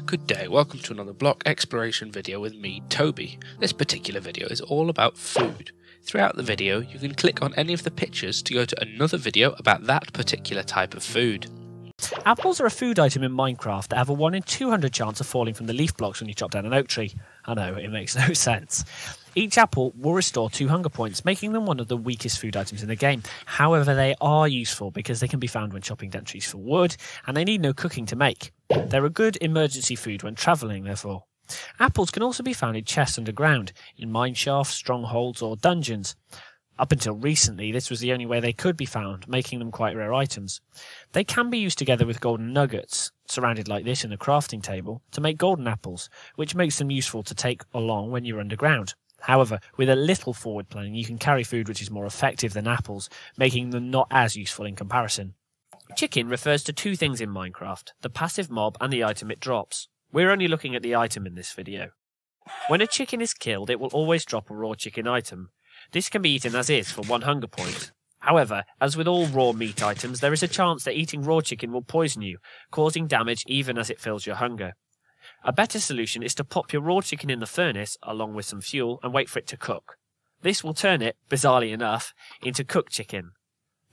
Good day, welcome to another block exploration video with me, Toby. This particular video is all about food. Throughout the video, you can click on any of the pictures to go to another video about that particular type of food. Apples are a food item in Minecraft that have a 1 in 200 chance of falling from the leaf blocks when you chop down an oak tree. I know, it makes no sense. Each apple will restore 2 hunger points, making them one of the weakest food items in the game. However, they are useful because they can be found when chopping down trees for wood, and they need no cooking to make. They're a good emergency food when travelling, therefore. Apples can also be found in chests underground, in mine shafts, strongholds, or dungeons. Up until recently, this was the only way they could be found, making them quite rare items. They can be used together with golden nuggets, surrounded like this in a crafting table, to make golden apples, which makes them useful to take along when you're underground. However, with a little forward planning, you can carry food which is more effective than apples, making them not as useful in comparison. Chicken refers to 2 things in Minecraft, the passive mob and the item it drops. We're only looking at the item in this video. When a chicken is killed, it will always drop a raw chicken item. This can be eaten as is for 1 hunger point. However, as with all raw meat items, there is a chance that eating raw chicken will poison you, causing damage even as it fills your hunger. A better solution is to pop your raw chicken in the furnace along with some fuel and wait for it to cook. This will turn it, bizarrely enough, into cooked chicken.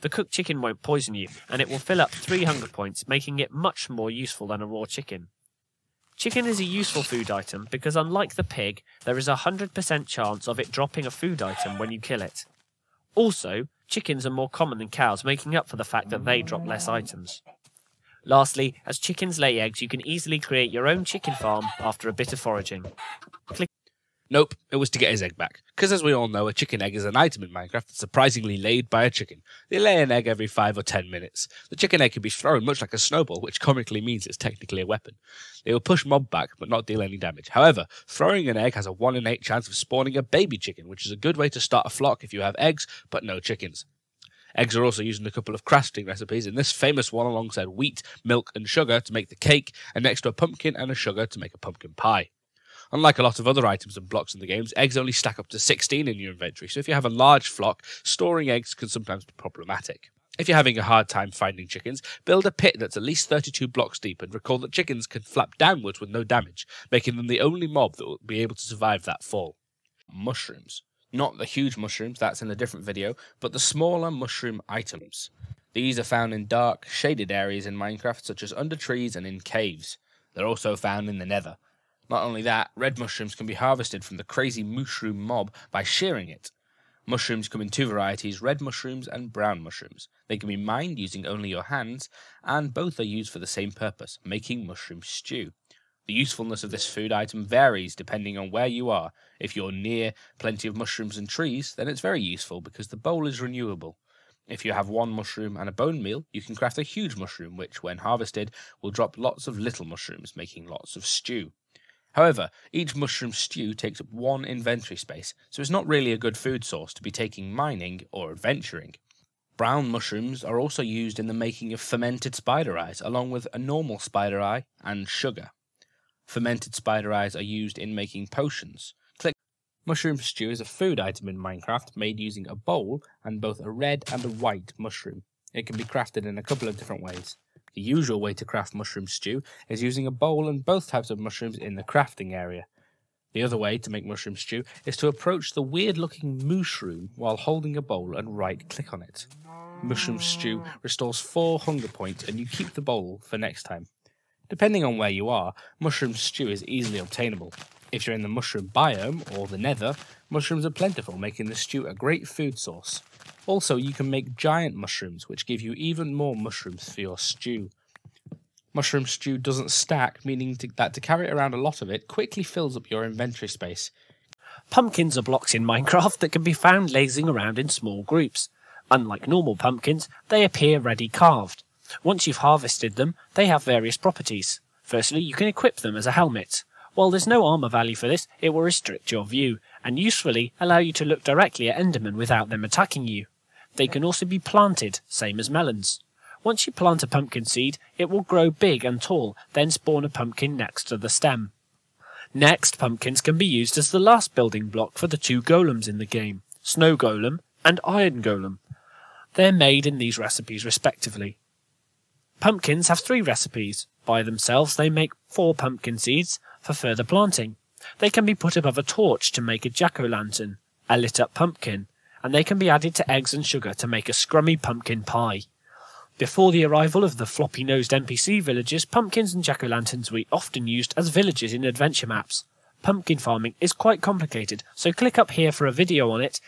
The cooked chicken won't poison you, and it will fill up 3 hunger points, making it much more useful than a raw chicken. Chicken is a useful food item because, unlike the pig, there is a 100% chance of it dropping a food item when you kill it. Also, chickens are more common than cows, making up for the fact that they drop less items. Lastly, as chickens lay eggs, you can easily create your own chicken farm after a bit of foraging. Nope, it was to get his egg back, because as we all know, a chicken egg is an item in Minecraft that's surprisingly laid by a chicken. They lay an egg every 5 or 10 minutes. The chicken egg can be thrown much like a snowball, which comically means it's technically a weapon. They will push mob back, but not deal any damage. However, throwing an egg has a 1 in 8 chance of spawning a baby chicken, which is a good way to start a flock if you have eggs, but no chickens. Eggs are also used in a couple of crafting recipes, in this famous one alongside wheat, milk and sugar to make the cake, and next to a pumpkin and a sugar to make a pumpkin pie. Unlike a lot of other items and blocks in the games, eggs only stack up to 16 in your inventory, so if you have a large flock, storing eggs can sometimes be problematic. If you're having a hard time finding chickens, build a pit that's at least 32 blocks deep and recall that chickens can flap downwards with no damage, making them the only mob that will be able to survive that fall. Mushrooms. Not the huge mushrooms, that's in a different video, but the smaller mushroom items. These are found in dark, shaded areas in Minecraft, such as under trees and in caves. They're also found in the Nether. Not only that, red mushrooms can be harvested from the crazy mushroom mob by shearing it. Mushrooms come in 2 varieties, red mushrooms and brown mushrooms. They can be mined using only your hands, and both are used for the same purpose, making mushroom stew. The usefulness of this food item varies depending on where you are. If you're near plenty of mushrooms and trees, then it's very useful because the bowl is renewable. If you have 1 mushroom and a bone meal, you can craft a huge mushroom which, when harvested, will drop lots of little mushrooms, making lots of stew. However, each mushroom stew takes up 1 inventory space, so it's not really a good food source to be taking mining or adventuring. Brown mushrooms are also used in the making of fermented spider eyes, along with a normal spider eye and sugar. Fermented spider eyes are used in making potions. Mushroom stew is a food item in Minecraft made using a bowl and both a red and a white mushroom. It can be crafted in a couple of different ways. The usual way to craft mushroom stew is using a bowl and both types of mushrooms in the crafting area. The other way to make mushroom stew is to approach the weird-looking mushroom while holding a bowl and right-click on it. Mushroom stew restores 4 hunger points and you keep the bowl for next time. Depending on where you are, mushroom stew is easily obtainable. If you're in the mushroom biome or the Nether, mushrooms are plentiful, making the stew a great food source. Also, you can make giant mushrooms, which give you even more mushrooms for your stew. Mushroom stew doesn't stack, meaning that to carry around a lot of it quickly fills up your inventory space. Pumpkins are blocks in Minecraft that can be found lazing around in small groups. Unlike normal pumpkins, they appear ready carved. Once you've harvested them, they have various properties. Firstly, you can equip them as a helmet. While there's no armor value for this, it will restrict your view, and usefully allow you to look directly at Endermen without them attacking you. They can also be planted, same as melons. Once you plant a pumpkin seed, it will grow big and tall, then spawn a pumpkin next to the stem. Next, pumpkins can be used as the last building block for the 2 golems in the game, Snow Golem and Iron Golem. They're made in these recipes respectively. Pumpkins have 3 recipes: by themselves, they make 4 pumpkin seeds for further planting. They can be put above a torch to make a jack-o'-lantern, a lit-up pumpkin, and they can be added to eggs and sugar to make a scrummy pumpkin pie. Before the arrival of the floppy-nosed NPC villagers, pumpkins and jack-o'-lanterns were often used as villagers in adventure maps. Pumpkin farming is quite complicated, so click up here for a video on it.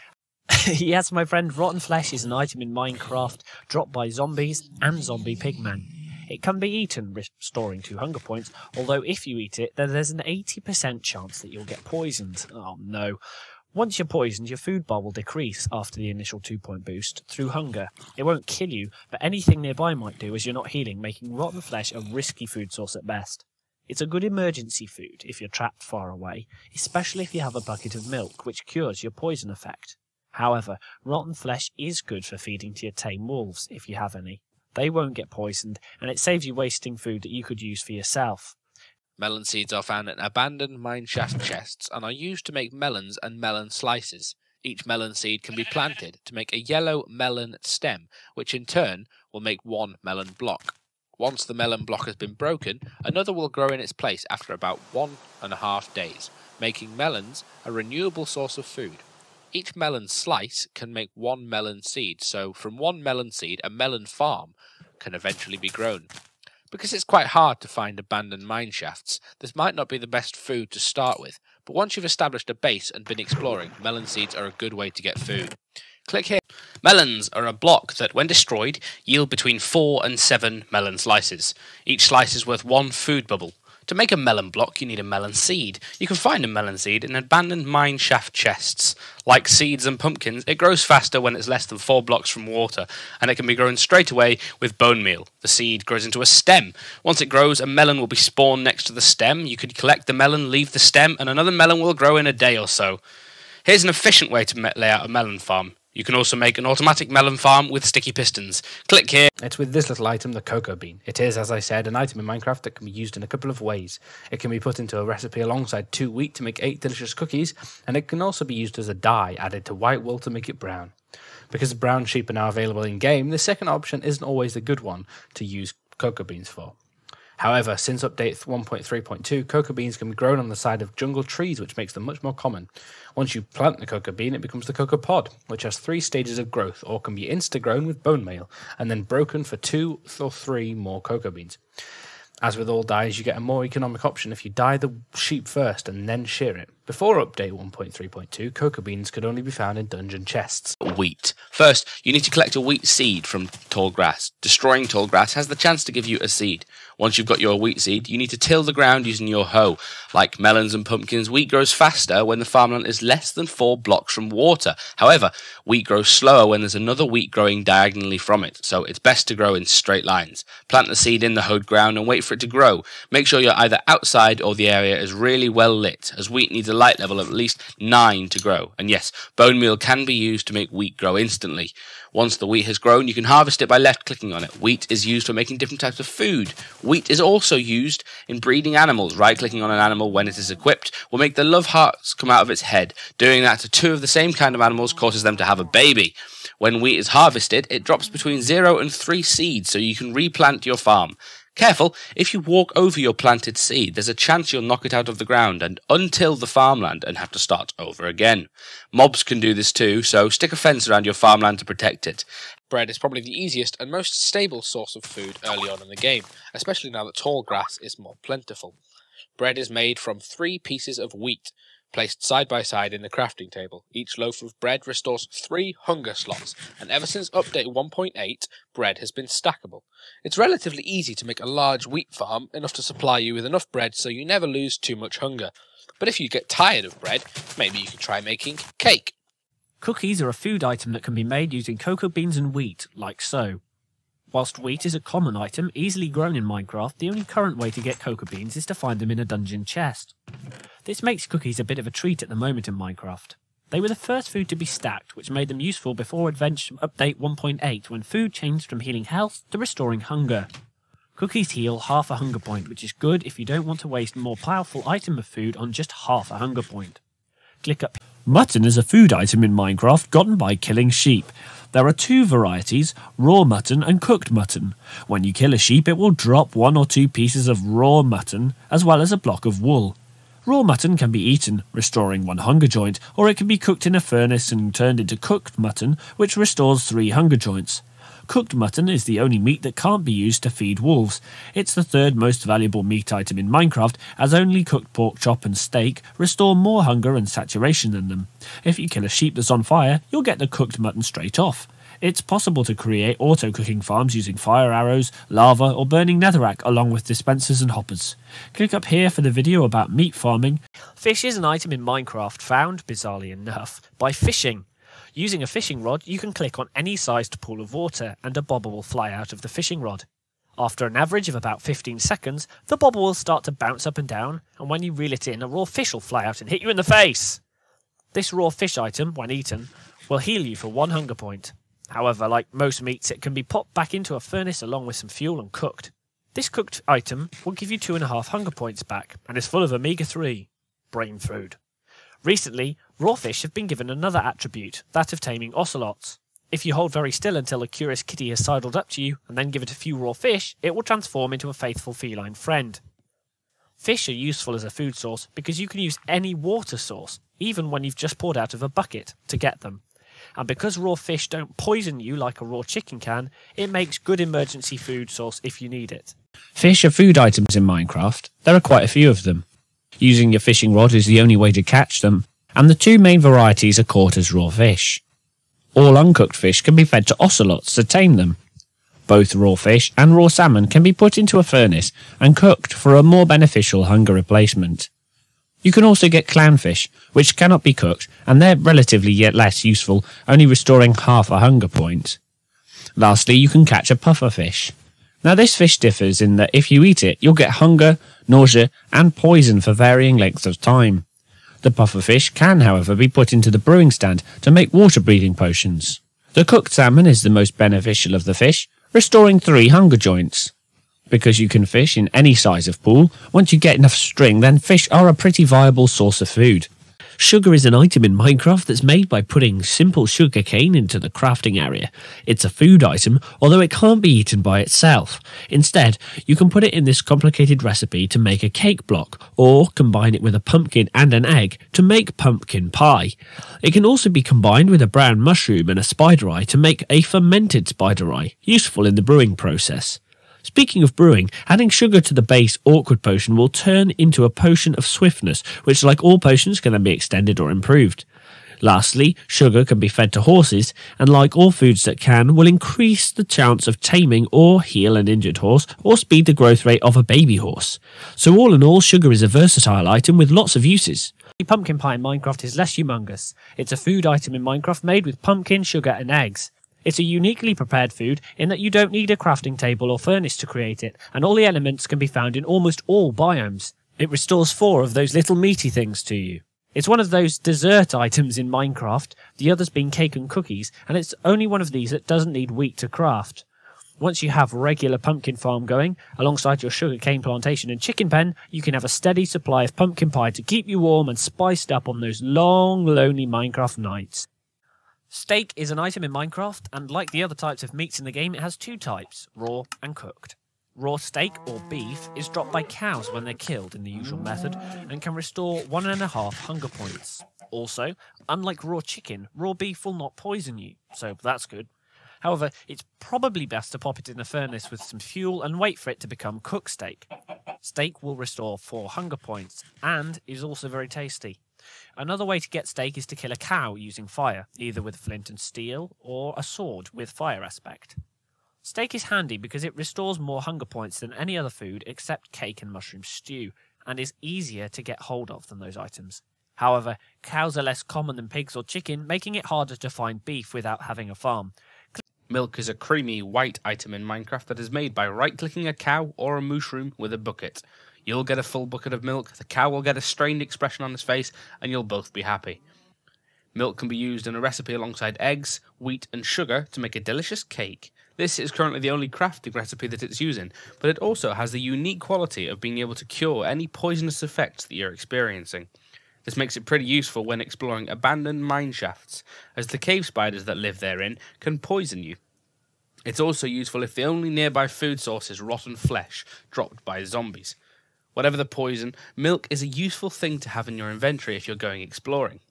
Yes, my friend, rotten flesh is an item in Minecraft dropped by zombies and zombie pigmen. It can be eaten, restoring 2 hunger points, although if you eat it, then there's an 80% chance that you'll get poisoned. Oh no. Once you're poisoned, your food bar will decrease after the initial 2-point boost through hunger. It won't kill you, but anything nearby might do as you're not healing, making rotten flesh a risky food source at best. It's a good emergency food if you're trapped far away, especially if you have a bucket of milk, which cures your poison effect. However, rotten flesh is good for feeding to your tame wolves, if you have any. They won't get poisoned, and it saves you wasting food that you could use for yourself. Melon seeds are found in abandoned mineshaft chests and are used to make melons and melon slices. Each melon seed can be planted to make a yellow melon stem, which in turn will make 1 melon block. Once the melon block has been broken, another will grow in its place after about 1.5 days, making melons a renewable source of food. Each melon slice can make 1 melon seed, so from 1 melon seed a melon farm can eventually be grown. Because it's quite hard to find abandoned mine shafts, this might not be the best food to start with, but once you've established a base and been exploring, melon seeds are a good way to get food. Click here. Melons are a block that, when destroyed, yield between 4 and 7 melon slices. Each slice is worth 1 food bubble. To make a melon block, you need a melon seed. You can find a melon seed in abandoned mine shaft chests. Like seeds and pumpkins, it grows faster when it's less than 4 blocks from water, and it can be grown straight away with bone meal. The seed grows into a stem. Once it grows, a melon will be spawned next to the stem. You could collect the melon, leave the stem, and another melon will grow in a day or so. Here's an efficient way to lay out a melon farm. You can also make an automatic melon farm with sticky pistons. Click here. It's with this little item, the cocoa bean. It is, as I said, an item in Minecraft that can be used in a couple of ways. It can be put into a recipe alongside 2 wheat to make 8 delicious cookies, and it can also be used as a dye added to white wool to make it brown. Because brown sheep are now available in-game, the second option isn't always the good one to use cocoa beans for. However, since update 1.3.2, cocoa beans can be grown on the side of jungle trees, which makes them much more common. Once you plant the cocoa bean, it becomes the cocoa pod, which has 3 stages of growth, or can be insta-grown with bone meal, and then broken for 2 or 3 more cocoa beans. As with all dyes, you get a more economic option if you dye the sheep first and then shear it. Before update 1.3.2, cocoa beans could only be found in dungeon chests. Wheat. First, you need to collect a wheat seed from tall grass. Destroying tall grass has the chance to give you a seed. Once you've got your wheat seed, you need to till the ground using your hoe. Like melons and pumpkins, wheat grows faster when the farmland is less than 4 blocks from water. However, wheat grows slower when there's another wheat growing diagonally from it, so it's best to grow in straight lines. Plant the seed in the hoed ground and wait for it to grow. Make sure you're either outside or the area is really well lit, as wheat needs a light level of at least 9 to grow. And yes, bone meal can be used to make wheat grow instantly. Once the wheat has grown, you can harvest it by left-clicking on it. Wheat is used for making different types of food. Wheat is also used in breeding animals. Right-clicking on an animal when it is equipped will make the love hearts come out of its head. Doing that to 2 of the same kind of animals causes them to have a baby. When wheat is harvested, it drops between 0 and 3 seeds, so you can replant your farm. Careful, if you walk over your planted seed, there's a chance you'll knock it out of the ground and untill the farmland and have to start over again. Mobs can do this too, so stick a fence around your farmland to protect it. Bread is probably the easiest and most stable source of food early on in the game, especially now that tall grass is more plentiful. Bread is made from 3 pieces of wheat, placed side by side in the crafting table. Each loaf of bread restores 3 hunger slots, and ever since update 1.8, bread has been stackable. It's relatively easy to make a large wheat farm, enough to supply you with enough bread so you never lose too much hunger. But if you get tired of bread, maybe you can try making cake. Cookies are a food item that can be made using cocoa beans and wheat, like so. Whilst wheat is a common item, easily grown in Minecraft, the only current way to get cocoa beans is to find them in a dungeon chest. This makes cookies a bit of a treat at the moment in Minecraft. They were the first food to be stacked, which made them useful before Adventure Update 1.8, when food changed from healing health to restoring hunger. Cookies heal half a hunger point, which is good if you don't want to waste a more powerful item of food on just half a hunger point. Click up. Mutton is a food item in Minecraft gotten by killing sheep. There are two varieties, raw mutton and cooked mutton. When you kill a sheep, it will drop 1 or 2 pieces of raw mutton as well as a block of wool. Raw mutton can be eaten, restoring 1 hunger joint, or it can be cooked in a furnace and turned into cooked mutton, which restores 3 hunger joints. Cooked mutton is the only meat that can't be used to feed wolves. It's the 3rd most valuable meat item in Minecraft, as only cooked pork chop and steak restore more hunger and saturation than them. If you kill a sheep that's on fire, you'll get the cooked mutton straight off. It's possible to create auto-cooking farms using fire arrows, lava, or burning netherrack along with dispensers and hoppers. Click up here for the video about meat farming. Fish is an item in Minecraft found, bizarrely enough, by fishing. Using a fishing rod, you can click on any sized pool of water and a bobber will fly out of the fishing rod. After an average of about 15 seconds, the bobber will start to bounce up and down, and when you reel it in, a raw fish will fly out and hit you in the face. This raw fish item, when eaten, will heal you for 1 hunger point. However, like most meats, it can be popped back into a furnace along with some fuel and cooked. This cooked item will give you 2.5 hunger points back, and is full of omega-3, brain food. Recently, raw fish have been given another attribute, that of taming ocelots. If you hold very still until a curious kitty has sidled up to you, and then give it a few raw fish, it will transform into a faithful feline friend. Fish are useful as a food source because you can use any water source, even when you've just poured out of a bucket, to get them. And because raw fish don't poison you like a raw chicken can, it makes good emergency food source if you need it. Fish are food items in Minecraft. There are quite a few of them. Using your fishing rod is the only way to catch them, and the 2 main varieties are caught as raw fish. All uncooked fish can be fed to ocelots to tame them. Both raw fish and raw salmon can be put into a furnace and cooked for a more beneficial hunger replacement. You can also get clownfish, which cannot be cooked, and they're relatively yet less useful, only restoring half a hunger point. Lastly, you can catch a pufferfish. Now this fish differs in that if you eat it, you'll get hunger, nausea, and poison for varying lengths of time. The pufferfish can, however, be put into the brewing stand to make water-breathing potions. The cooked salmon is the most beneficial of the fish, restoring 3 hunger joints. Because you can fish in any size of pool, once you get enough string, then fish are a pretty viable source of food. Sugar is an item in Minecraft that's made by putting simple sugar cane into the crafting area. It's a food item, although it can't be eaten by itself. Instead, you can put it in this complicated recipe to make a cake block, or combine it with a pumpkin and an egg to make pumpkin pie. It can also be combined with a brown mushroom and a spider eye to make a fermented spider eye, useful in the brewing process. Speaking of brewing, adding sugar to the base awkward potion will turn into a potion of swiftness, which like all potions can then be extended or improved. Lastly, sugar can be fed to horses, and like all foods that can, will increase the chance of taming or heal an injured horse, or speed the growth rate of a baby horse. So all in all, sugar is a versatile item with lots of uses. Pumpkin pie in Minecraft is less humongous. It's a food item in Minecraft made with pumpkin, sugar and eggs. It's a uniquely prepared food in that you don't need a crafting table or furnace to create it, and all the elements can be found in almost all biomes. It restores 4 of those little meaty things to you. It's one of those dessert items in Minecraft, the others being cake and cookies, and it's only one of these that doesn't need wheat to craft. Once you have regular pumpkin farm going, alongside your sugarcane plantation and chicken pen, you can have a steady supply of pumpkin pie to keep you warm and spiced up on those long, lonely Minecraft nights. Steak is an item in Minecraft, and like the other types of meats in the game, it has 2 types, raw and cooked. Raw steak, or beef, is dropped by cows when they're killed in the usual method, and can restore 1.5 hunger points. Also, unlike raw chicken, raw beef will not poison you, so that's good. However, it's probably best to pop it in a furnace with some fuel and wait for it to become cooked steak. Steak will restore 4 hunger points, and is also very tasty. Another way to get steak is to kill a cow using fire, either with flint and steel or a sword with fire aspect. Steak is handy because it restores more hunger points than any other food except cake and mushroom stew, and is easier to get hold of than those items. However, cows are less common than pigs or chicken, making it harder to find beef without having a farm. Milk is a creamy white item in Minecraft that is made by right-clicking a cow or a mushroom with a bucket. You'll get a full bucket of milk, the cow will get a strained expression on his face, and you'll both be happy. Milk can be used in a recipe alongside eggs, wheat and sugar to make a delicious cake. This is currently the only crafting recipe that it's using, but it also has the unique quality of being able to cure any poisonous effects that you're experiencing. This makes it pretty useful when exploring abandoned mine shafts, as the cave spiders that live therein can poison you. It's also useful if the only nearby food source is rotten flesh dropped by zombies. Whatever the poison, milk is a useful thing to have in your inventory if you're going exploring.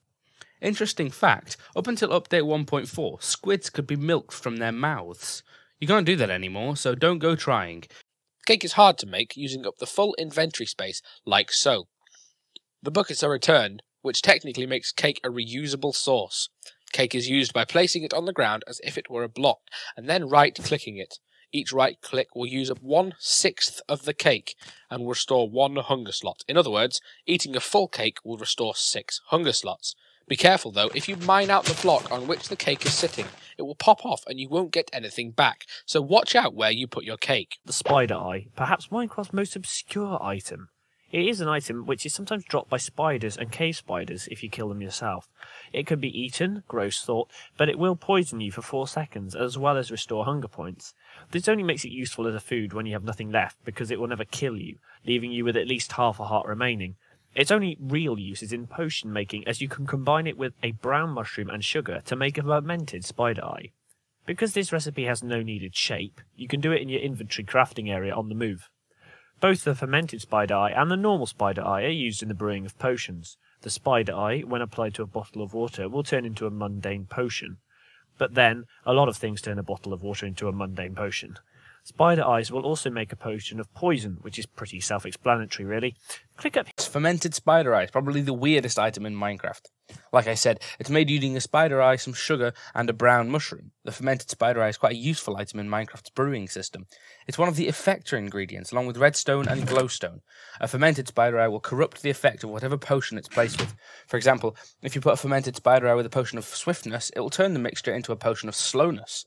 Interesting fact, up until update 1.4, squids could be milked from their mouths. You can't do that anymore, so don't go trying. Cake is hard to make using up the full inventory space, like so. The buckets are returned, which technically makes cake a reusable source. Cake is used by placing it on the ground as if it were a block, and then right-clicking it. Each right-click will use up 1/6 of the cake, and will restore 1 hunger slot. In other words, eating a full cake will restore 6 hunger slots. Be careful though, if you mine out the block on which the cake is sitting, it will pop off and you won't get anything back, so watch out where you put your cake. The spider eye, perhaps Minecraft's most obscure item. It is an item which is sometimes dropped by spiders and cave spiders if you kill them yourself. It can be eaten, gross thought, but it will poison you for 4 seconds as well as restore hunger points. This only makes it useful as a food when you have nothing left because it will never kill you, leaving you with at least half a heart remaining. Its only real use is in potion making, as you can combine it with a brown mushroom and sugar to make a fermented spider eye. Because this recipe has no needed shape, you can do it in your inventory crafting area on the move. Both the fermented spider eye and the normal spider eye are used in the brewing of potions. The spider eye, when applied to a bottle of water, will turn into a mundane potion. But then, a lot of things turn a bottle of water into a mundane potion. Spider eyes will also make a potion of poison, which is pretty self-explanatory really. Click up. Fermented spider eye is probably the weirdest item in Minecraft. Like I said, it's made using a spider eye, some sugar, and a brown mushroom. The fermented spider eye is quite a useful item in Minecraft's brewing system. It's one of the effector ingredients, along with redstone and glowstone. A fermented spider eye will corrupt the effect of whatever potion it's placed with. For example, if you put a fermented spider eye with a potion of swiftness, it will turn the mixture into a potion of slowness.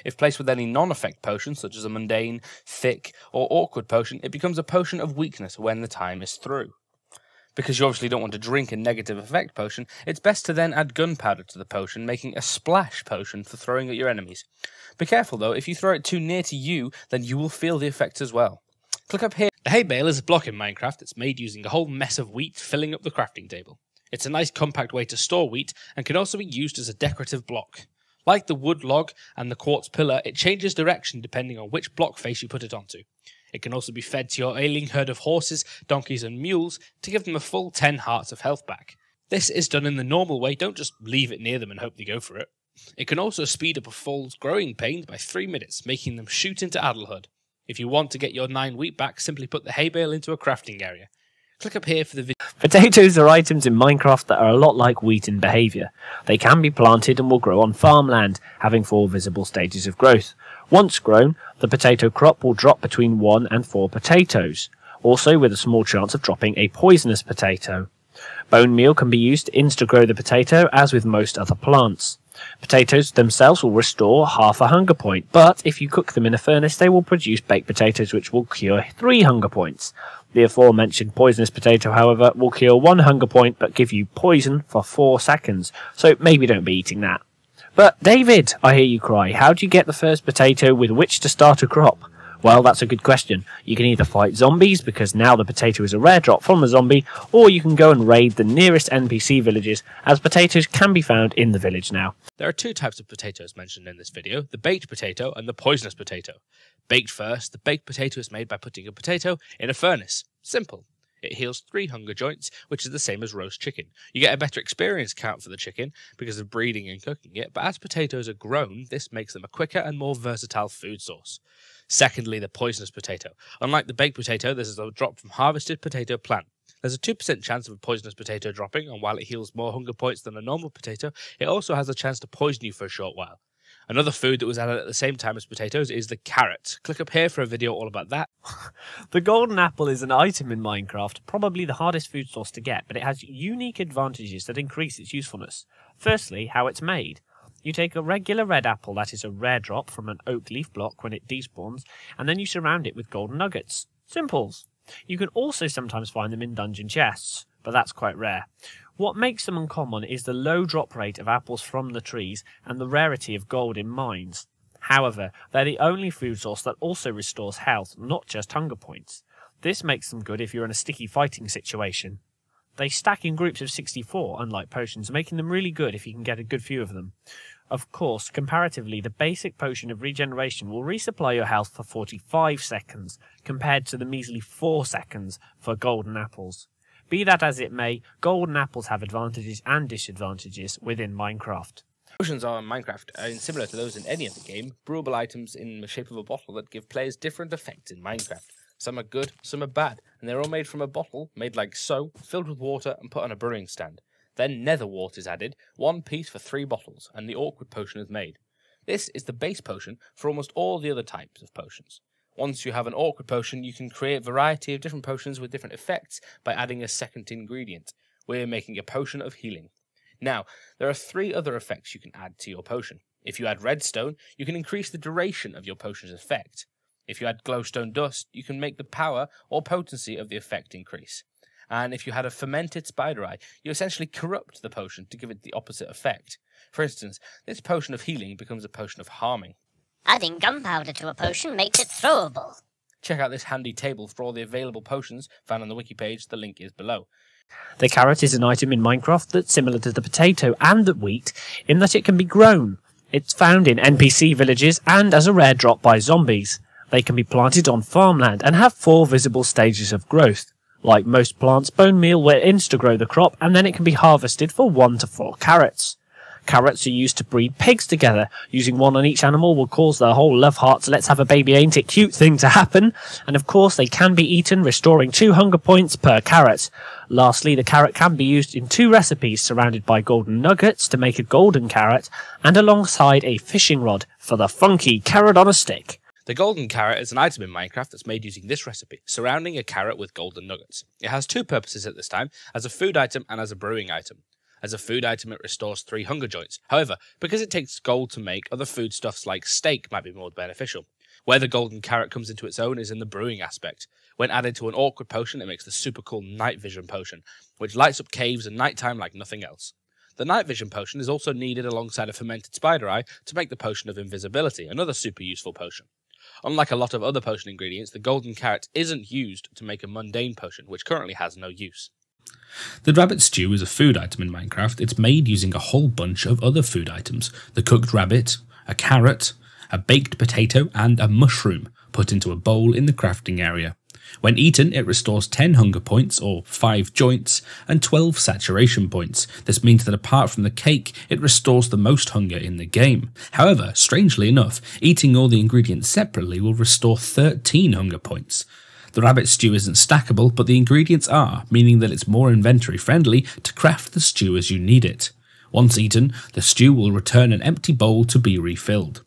If placed with any non-effect potion, such as a mundane, thick, or awkward potion, it becomes a potion of weakness when the time is through. Because you obviously don't want to drink a negative effect potion, it's best to then add gunpowder to the potion, making a splash potion for throwing at your enemies. Be careful though, if you throw it too near to you, then you will feel the effects as well. Click up here. A hay bale is a block in Minecraft that's made using a whole mess of wheat filling up the crafting table. It's a nice compact way to store wheat, and can also be used as a decorative block. Like the wood log and the quartz pillar, it changes direction depending on which block face you put it onto. It can also be fed to your ailing herd of horses, donkeys and mules to give them a full 10 hearts of health back. This is done in the normal way, don't just leave it near them and hope they go for it. It can also speed up a foal's growing pains by 3 minutes, making them shoot into adulthood. If you want to get your 9 wheat back, simply put the hay bale into a crafting area. Click up here for the video. Potatoes are items in Minecraft that are a lot like wheat in behaviour. They can be planted and will grow on farmland, having 4 visible stages of growth. Once grown, the potato crop will drop between 1 and 4 potatoes, also with a small chance of dropping a poisonous potato. Bone meal can be used to insta-grow the potato, as with most other plants. Potatoes themselves will restore half a hunger point, but if you cook them in a furnace, they will produce baked potatoes which will cure 3 hunger points. The aforementioned poisonous potato, however, will cure 1 hunger point but give you poison for 4 seconds, so maybe don't be eating that. But David, I hear you cry, how do you get the first potato with which to start a crop? Well, that's a good question. You can either fight zombies, because now the potato is a rare drop from a zombie, or you can go and raid the nearest NPC villages, as potatoes can be found in the village now. There are 2 types of potatoes mentioned in this video, the baked potato and the poisonous potato. Baked first, the baked potato is made by putting a potato in a furnace. Simple. It heals 3 hunger joints, which is the same as roast chicken. You get a better experience count for the chicken because of breeding and cooking it, but as potatoes are grown, this makes them a quicker and more versatile food source. Secondly, the poisonous potato. Unlike the baked potato, this is a drop from harvested potato plant. There's a 2% chance of a poisonous potato dropping, and while it heals more hunger points than a normal potato, it also has a chance to poison you for a short while. Another food that was added at the same time as potatoes is the carrot. Click up here for a video all about that. The golden apple is an item in Minecraft, probably the hardest food source to get, but it has unique advantages that increase its usefulness. Firstly, how it's made. You take a regular red apple that is a rare drop from an oak leaf block when it despawns, and then you surround it with golden nuggets. Simples. You can also sometimes find them in dungeon chests, but that's quite rare. What makes them uncommon is the low drop rate of apples from the trees and the rarity of gold in mines. However, they're the only food source that also restores health, not just hunger points. This makes them good if you're in a sticky fighting situation. They stack in groups of 64, unlike potions, making them really good if you can get a good few of them. Of course, comparatively, the basic potion of regeneration will resupply your health for 45 seconds, compared to the measly 4 seconds for golden apples. Be that as it may, golden apples have advantages and disadvantages within Minecraft. Potions are in Minecraft are similar to those in any other game, brewable items in the shape of a bottle that give players different effects in Minecraft. Some are good, some are bad, and they're all made from a bottle, made like so, filled with water and put on a brewing stand. Then nether wart is added, 1 piece for 3 bottles, and the awkward potion is made. This is the base potion for almost all the other types of potions. Once you have an awkward potion, you can create a variety of different potions with different effects by adding a second ingredient. We're making a potion of healing. Now, there are 3 other effects you can add to your potion. If you add redstone, you can increase the duration of your potion's effect. If you add glowstone dust, you can make the power or potency of the effect increase. And if you had a fermented spider eye, you essentially corrupt the potion to give it the opposite effect. For instance, this potion of healing becomes a potion of harming. Adding gunpowder to a potion makes it throwable. Check out this handy table for all the available potions found on the wiki page, the link is below. The carrot is an item in Minecraft that's similar to the potato and the wheat in that it can be grown. It's found in NPC villages and as a rare drop by zombies. They can be planted on farmland and have 4 visible stages of growth. Like most plants, bone meal wants to grow the crop, and then it can be harvested for 1 to 4 carrots. Carrots are used to breed pigs together. Using 1 on each animal will cause their whole love hearts let's have a baby ain't it cute thing to happen, and of course they can be eaten, restoring 2 hunger points per carrot. Lastly, the carrot can be used in 2 recipes surrounded by golden nuggets to make a golden carrot, and alongside a fishing rod for the funky carrot on a stick. The golden carrot is an item in Minecraft that's made using this recipe, surrounding a carrot with golden nuggets. It has 2 purposes at this time, as a food item and as a brewing item. As a food item, it restores 3 hunger joints. However, because it takes gold to make, other foodstuffs like steak might be more beneficial. Where the golden carrot comes into its own is in the brewing aspect. When added to an awkward potion, it makes the super cool night vision potion, which lights up caves at night time like nothing else. The night vision potion is also needed alongside a fermented spider eye to make the potion of invisibility, another super useful potion. Unlike a lot of other potion ingredients, the golden carrot isn't used to make a mundane potion, which currently has no use. The rabbit stew is a food item in Minecraft. It's made using a whole bunch of other food items. The cooked rabbit, a carrot, a baked potato, and a mushroom put into a bowl in the crafting area. When eaten, it restores 10 hunger points, or 5 joints, and 12 saturation points. This means that apart from the cake, it restores the most hunger in the game. However, strangely enough, eating all the ingredients separately will restore 13 hunger points. The rabbit stew isn't stackable, but the ingredients are, meaning that it's more inventory friendly to craft the stew as you need it. Once eaten, the stew will return an empty bowl to be refilled.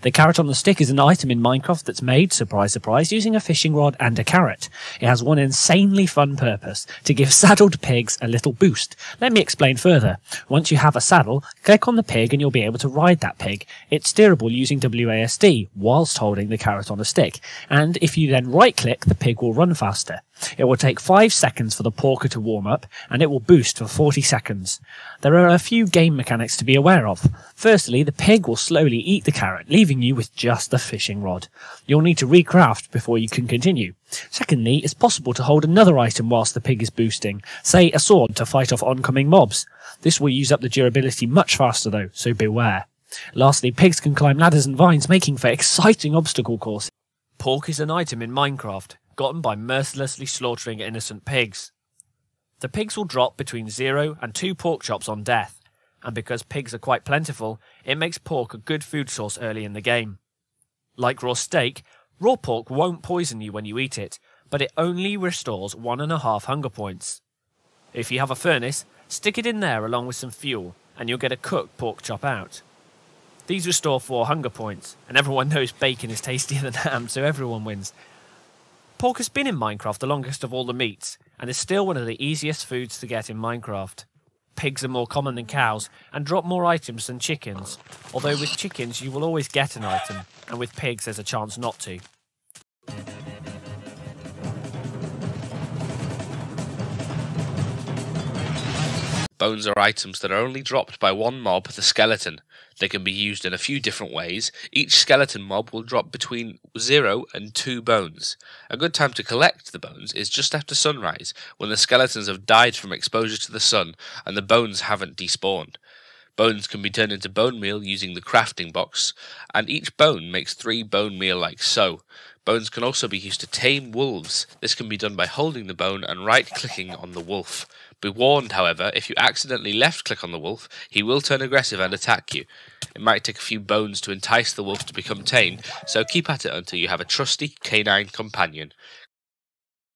The carrot on the stick is an item in Minecraft that's made, surprise surprise, using a fishing rod and a carrot. It has one insanely fun purpose, to give saddled pigs a little boost. Let me explain further. Once you have a saddle, click on the pig and you'll be able to ride that pig. It's steerable using WASD, whilst holding the carrot on a stick. And if you then right-click, the pig will run faster. It will take 5 seconds for the porker to warm up, and it will boost for 40 seconds. There are a few game mechanics to be aware of. Firstly, the pig will slowly eat the carrot, leaving you with just the fishing rod. You'll need to recraft before you can continue. Secondly, it's possible to hold another item whilst the pig is boosting, say a sword to fight off oncoming mobs. This will use up the durability much faster though, so beware. Lastly, pigs can climb ladders and vines, making for exciting obstacle courses. Pork is an item in Minecraft, gotten by mercilessly slaughtering innocent pigs. The pigs will drop between 0 and 2 pork chops on death, and because pigs are quite plentiful, it makes pork a good food source early in the game. Like raw steak, raw pork won't poison you when you eat it, but it only restores 1.5 hunger points. If you have a furnace, stick it in there along with some fuel, and you'll get a cooked pork chop out. These restore 4 hunger points, and everyone knows bacon is tastier than ham, so everyone wins. Pork has been in Minecraft the longest of all the meats, and is still one of the easiest foods to get in Minecraft. Pigs are more common than cows, and drop more items than chickens, although with chickens you will always get an item, and with pigs there's a chance not to. Bones are items that are only dropped by one mob, the skeleton. They can be used in a few different ways. Each skeleton mob will drop between 0 and 2 bones. A good time to collect the bones is just after sunrise, when the skeletons have died from exposure to the sun and the bones haven't despawned. Bones can be turned into bone meal using the crafting box, and each bone makes 3 bone meal like so. Bones can also be used to tame wolves. This can be done by holding the bone and right-clicking on the wolf. Be warned, however, if you accidentally left-click on the wolf, he will turn aggressive and attack you. It might take a few bones to entice the wolf to become tame, so keep at it until you have a trusty canine companion.